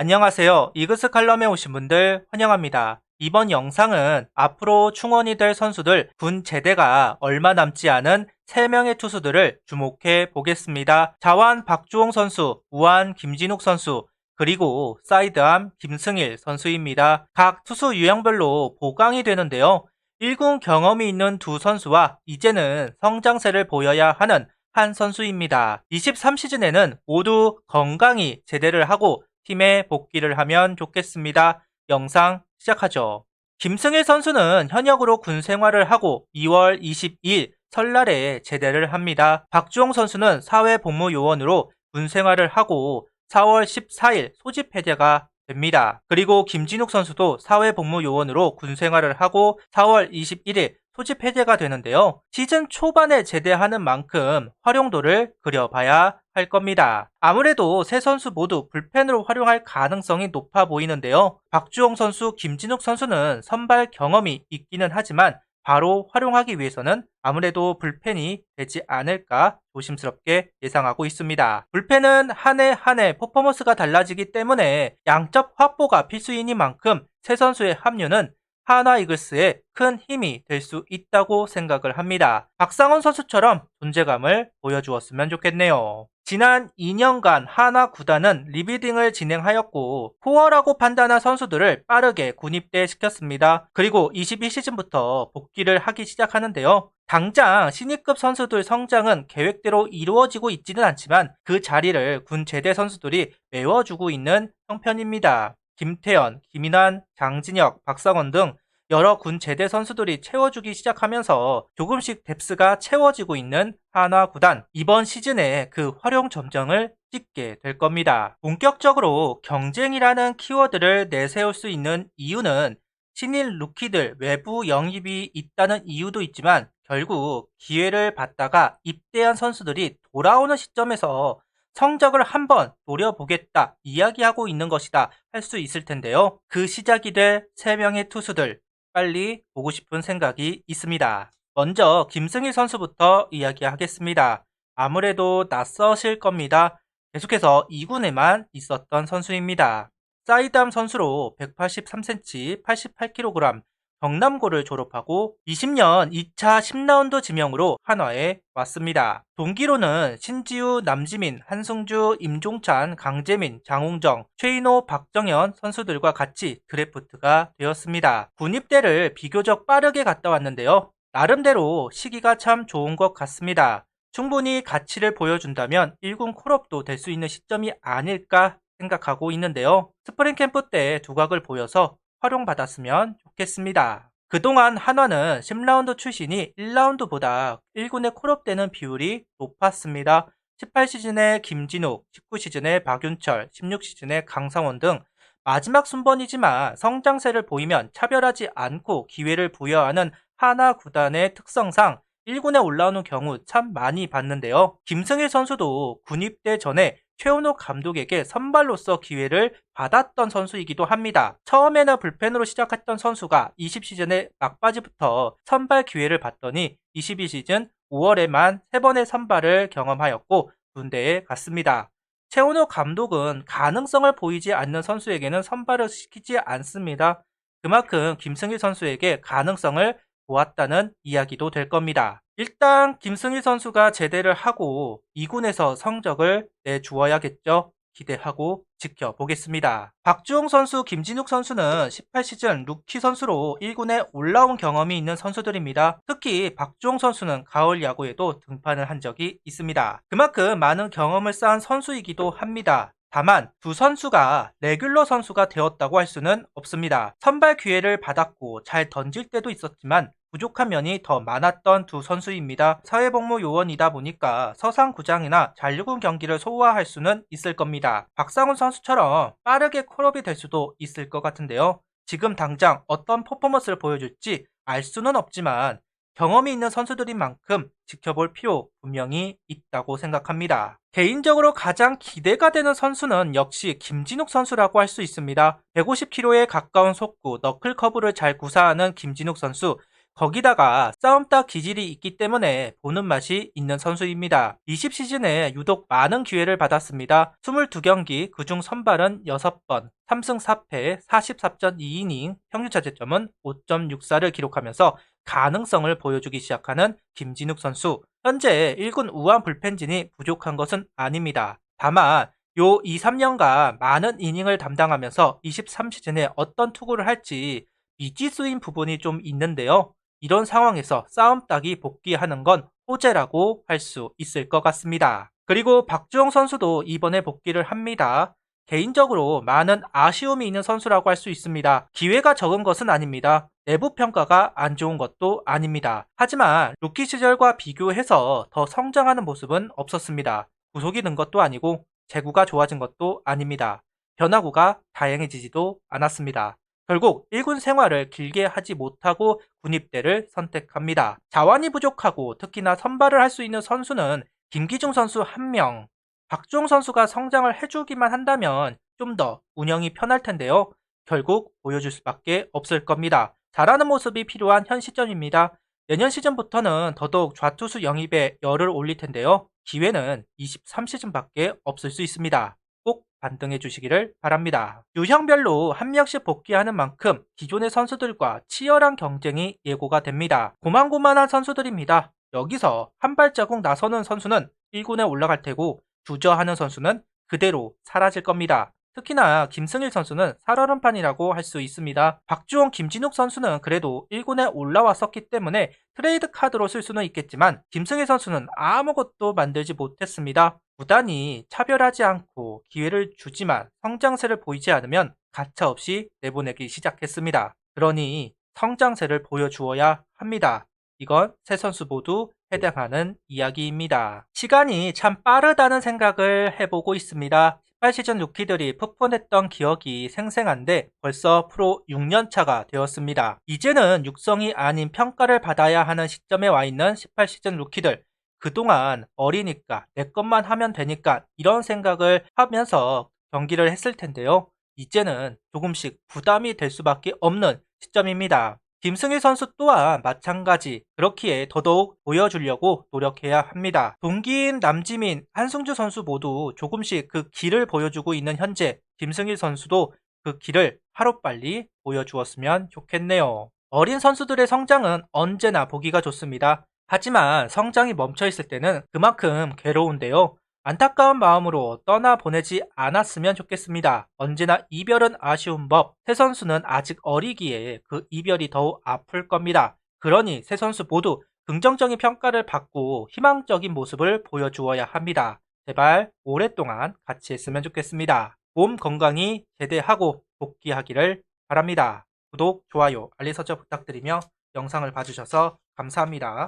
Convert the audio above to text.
안녕하세요. 이그스 칼럼에 오신 분들 환영합니다. 이번 영상은 앞으로 충원이 될 선수들 군 제대가 얼마 남지 않은 3명의 투수들을 주목해 보겠습니다. 자완 박주홍 선수, 우완 김진욱 선수, 그리고 사이드암 김승일 선수입니다. 각 투수 유형별로 보강이 되는데요. 1군 경험이 있는 두 선수와 이제는 성장세를 보여야 하는 한 선수입니다. 23시즌에는 모두 건강히 제대를 하고 팀에 복귀를 하면 좋겠습니다. 영상 시작하죠. 김승일 선수는 현역으로 군 생활을 하고 2월 22일 설날에 제대를 합니다. 박주홍 선수는 사회복무요원으로 군 생활을 하고 4월 14일 소집 해제가 됩니다. 그리고 김진욱 선수도 사회복무요원으로 군 생활을 하고 4월 21일 소집 해제가 되는데요. 시즌 초반에 제대하는 만큼 활용도를 그려봐야 할 겁니다. 아무래도 세 선수 모두 불펜으로 활용할 가능성이 높아 보이는데요. 박주홍 선수, 김진욱 선수는 선발 경험이 있기는 하지만 바로 활용하기 위해서는 아무래도 불펜이 되지 않을까 조심스럽게 예상하고 있습니다. 불펜은 한 해 한 해 퍼포먼스가 달라지기 때문에 양적 확보가 필수이니만큼 세 선수의 합류는 하나 이글스에 큰 힘이 될 수 있다고 생각을 합니다. 박상원 선수처럼 존재감을 보여주었으면 좋겠네요. 지난 2년간 하나 구단은 리비딩을 진행하였고 코어라고 판단한 선수들을 빠르게 군입대 시켰습니다. 그리고 22시즌부터 복귀를 하기 시작하는데요. 당장 신입급 선수들 성장은 계획대로 이루어지고 있지는 않지만 그 자리를 군 제대 선수들이 메워주고 있는 형편입니다. 김태현, 김인환, 장진혁, 박상원 등 여러 군 제대 선수들이 채워주기 시작하면서 조금씩 뎁스가 채워지고 있는 한화 구단. 이번 시즌에 그 활용 점정을 찍게 될 겁니다. 본격적으로 경쟁이라는 키워드를 내세울 수 있는 이유는 신인 루키들 외부 영입이 있다는 이유도 있지만 결국 기회를 받다가 입대한 선수들이 돌아오는 시점에서 성적을 한번 노려보겠다 이야기하고 있는 것이다 할 수 있을 텐데요. 그 시작이 될 3명의 투수들 빨리 보고 싶은 생각이 있습니다. 먼저 김승희 선수부터 이야기하겠습니다. 아무래도 낯서실 겁니다. 계속해서 2군에만 있었던 선수입니다. 사이드암 선수로 183cm, 88kg, 경남고를 졸업하고 20년 2차 10라운드 지명으로 한화에 왔습니다. 동기로는 신지우, 남지민, 한승주, 임종찬, 강재민, 장웅정, 최인호, 박정현 선수들과 같이 드래프트가 되었습니다. 군입대를 비교적 빠르게 갔다 왔는데요. 나름대로 시기가 참 좋은 것 같습니다. 충분히 가치를 보여준다면 1군 콜업도 될 수 있는 시점이 아닐까 생각하고 있는데요. 스프링 캠프 때 두각을 보여서 활용받았으면 좋겠습니다. 그동안 한화는 10라운드 출신이 1라운드보다 1군에 콜업되는 비율이 높았습니다. 18시즌에 김진욱, 19시즌에 박윤철, 16시즌에 강상원 등 마지막 순번이지만 성장세를 보이면 차별하지 않고 기회를 부여하는 한화 구단의 특성상 1군에 올라오는 경우 참 많이 봤는데요. 김승일 선수도 군입대 전에 최은호 감독에게 선발로서 기회를 받았던 선수이기도 합니다. 처음에는 불펜으로 시작했던 선수가 20시즌의 막바지부터 선발 기회를 받더니 22시즌 5월에만 3번의 선발을 경험하였고 군대에 갔습니다. 최은호 감독은 가능성을 보이지 않는 선수에게는 선발을 시키지 않습니다. 그만큼 김승일 선수에게 가능성을 보았다는 이야기도 될 겁니다. 일단 김승희 선수가 제대를 하고 2군에서 성적을 내주어야겠죠. 기대하고 지켜보겠습니다. 박주홍 선수, 김진욱 선수는 18시즌 루키 선수로 1군에 올라온 경험이 있는 선수들입니다. 특히 박주홍 선수는 가을 야구에도 등판을 한 적이 있습니다. 그만큼 많은 경험을 쌓은 선수이기도 합니다. 다만 두 선수가 레귤러 선수가 되었다고 할 수는 없습니다. 선발 기회를 받았고 잘 던질 때도 있었지만 부족한 면이 더 많았던 두 선수입니다. 사회복무 요원이다 보니까 서상구장이나 잔류군 경기를 소화할 수는 있을 겁니다. 박상훈 선수처럼 빠르게 콜업이 될 수도 있을 것 같은데요. 지금 당장 어떤 퍼포먼스를 보여줄지 알 수는 없지만 경험이 있는 선수들인 만큼 지켜볼 필요 분명히 있다고 생각합니다. 개인적으로 가장 기대가 되는 선수는 역시 김진욱 선수라고 할 수 있습니다. 150km에 가까운 속구, 너클 커브를 잘 구사하는 김진욱 선수, 거기다가 싸움딱 기질이 있기 때문에 보는 맛이 있는 선수입니다. 20시즌에 유독 많은 기회를 받았습니다. 22경기 그중 선발은 6번, 3승 4패 44.2이닝, 평균 자책점은 5.64를 기록하면서 가능성을 보여주기 시작하는 김진욱 선수. 현재 1군 우한 불펜진이 부족한 것은 아닙니다. 다만 요 2, 3년간 많은 이닝을 담당하면서 23시즌에 어떤 투구를 할지 미지수인 부분이 좀 있는데요. 이런 상황에서 싸움딱이 복귀하는 건 호재라고 할 수 있을 것 같습니다. 그리고 박주영 선수도 이번에 복귀를 합니다. 개인적으로 많은 아쉬움이 있는 선수라고 할 수 있습니다. 기회가 적은 것은 아닙니다. 내부 평가가 안 좋은 것도 아닙니다. 하지만 루키 시절과 비교해서 더 성장하는 모습은 없었습니다. 구속이 는 것도 아니고 제구가 좋아진 것도 아닙니다. 변화구가 다양해지지도 않았습니다. 결국 1군 생활을 길게 하지 못하고 군입대를 선택합니다. 자원이 부족하고 특히나 선발을 할 수 있는 선수는 김기중 선수 1명, 박주영 선수가 성장을 해주기만 한다면 좀 더 운영이 편할 텐데요. 결국 보여줄 수밖에 없을 겁니다. 잘하는 모습이 필요한 현 시점입니다. 내년 시즌부터는 더더욱 좌투수 영입에 열을 올릴 텐데요. 기회는 23시즌밖에 없을 수 있습니다. 꼭 반등해 주시기를 바랍니다. 유형별로 한 명씩 복귀하는 만큼 기존의 선수들과 치열한 경쟁이 예고가 됩니다. 고만고만한 선수들입니다. 여기서 한 발자국 나서는 선수는 1군에 올라갈 테고 주저하는 선수는 그대로 사라질 겁니다. 특히나 김승일 선수는 살얼음판이라고 할 수 있습니다. 박주원, 김진욱 선수는 그래도 1군에 올라왔었기 때문에 트레이드 카드로 쓸 수는 있겠지만 김승일 선수는 아무것도 만들지 못했습니다. 구단이 차별하지 않고 기회를 주지만 성장세를 보이지 않으면 가차없이 내보내기 시작했습니다. 그러니 성장세를 보여주어야 합니다. 이건 세 선수 모두 해당하는 이야기입니다. 시간이 참 빠르다는 생각을 해보고 있습니다. 18시즌 루키들이 풋풋했던 기억이 생생한데 벌써 프로 6년차가 되었습니다. 이제는 육성이 아닌 평가를 받아야 하는 시점에 와 있는 18시즌 루키들. 그동안 어리니까 내 것만 하면 되니까 이런 생각을 하면서 경기를 했을 텐데요. 이제는 조금씩 부담이 될 수밖에 없는 시점입니다. 김승일 선수 또한 마찬가지 그렇기에 더더욱 보여주려고 노력해야 합니다. 동기인 남지민, 한승주 선수 모두 조금씩 그 길을 보여주고 있는 현재 김승일 선수도 그 길을 하루빨리 보여주었으면 좋겠네요. 어린 선수들의 성장은 언제나 보기가 좋습니다. 하지만 성장이 멈춰있을 때는 그만큼 괴로운데요. 안타까운 마음으로 떠나보내지 않았으면 좋겠습니다. 언제나 이별은 아쉬운 법. 세 선수는 아직 어리기에 그 이별이 더욱 아플 겁니다. 그러니 세 선수 모두 긍정적인 평가를 받고 희망적인 모습을 보여주어야 합니다. 제발 오랫동안 같이 했으면 좋겠습니다. 몸 건강히 제대하고 복귀하기를 바랍니다. 구독, 좋아요, 알림 설정 부탁드리며 영상을 봐주셔서 감사합니다.